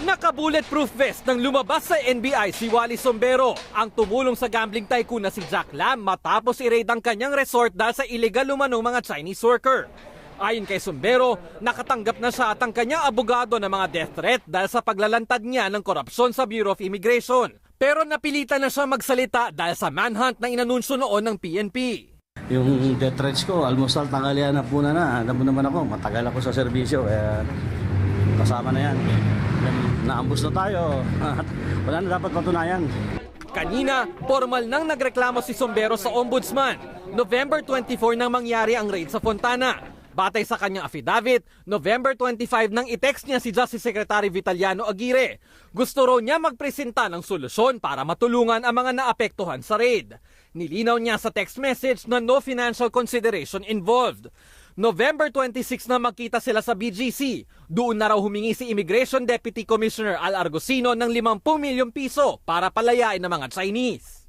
Naka-bulletproof vest nang lumabas sa NBI si Wally Sombero, ang tumulong sa gambling tycoon na si Jack Lam matapos i-raid ang kanyang resort dahil sa illegal umanong mga Chinese worker. Ayon kay Sombero, nakatanggap na siya at ang kanyang abogado ng mga death threat dahil sa paglalantad niya ng korupsyon sa Bureau of Immigration. Pero napilitan na siya magsalita dahil sa manhunt na inanunsyo noon ng PNP. Yung death threats ko, almusal, tanghalian na po na. Alam mo naman ako, matagal ako sa serbisyo. Kasama na yan. Naambus na tayo. Wala na dapat patunayan. Kanina, formal nang nagreklamo si Sombero sa Ombudsman. November 24 nang mangyari ang raid sa Fontana. Batay sa kanyang affidavit, November 25 nang i-text niya si Justice Secretary Vitaliano Aguirre. Gusto raw niya magpresenta ng solusyon para matulungan ang mga naapektuhan sa raid. Nilinaw niya sa text message na no financial consideration involved. November 26 na magkita sila sa BGC. Doon na raw humingi si Immigration Deputy Commissioner Al Argosino ng 50 milyong piso para palayain ng mga Chinese.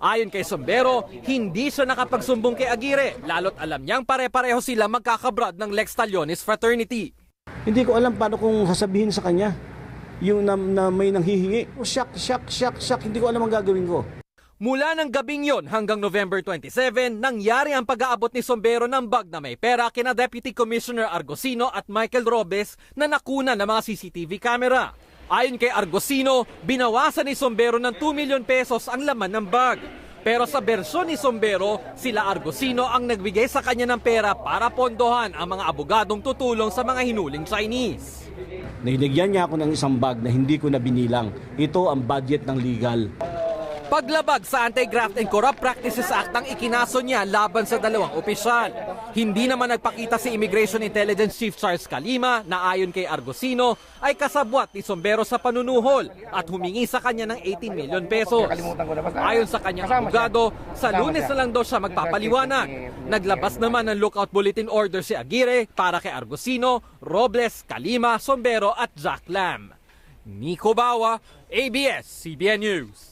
Ayon kay Sombero, hindi siya nakapagsumbong kay Aguirre, lalo't alam niyang pare-pareho sila magkakabrad ng Lex Talionis Fraternity. Hindi ko alam paano kung sasabihin sa kanya yung na may nanghihingi. Shock, hindi ko alam ang gagawin ko. Mula ng gabing yon hanggang November 27, nangyari ang pag-aabot ni Sombero ng bag na may pera kina Deputy Commissioner Argosino at Michael Robles na nakuna ng mga CCTV camera. Ayon kay Argosino, binawasan ni Sombero ng 2 milyon pesos ang laman ng bag. Pero sa bersyon ni Sombero, sila Argosino ang nagbigay sa kanya ng pera para pondohan ang mga abogadong tutulong sa mga hinuling Chinese. Nilagyan niya ako ng isang bag na hindi ko na binilang. Ito ang budget ng legal. Paglabag sa Anti-Graft and Corrupt Practices Act ang ikinaso niya laban sa dalawang opisyal. Hindi naman nagpakita si Immigration Intelligence Chief Charles Calima na ayon kay Argosino ay kasabwat ni Sombero sa panunuhol at humingi sa kanya ng 18 milyon pesos. Ayon sa kanyang abogado, sa Lunes na lang daw siya magpapaliwanag. Naglabas naman ng lookout bulletin order si Aguirre para kay Argosino, Robles, Calima, Sombero at Jack Lam. Nico Bawa, ABS-CBN News.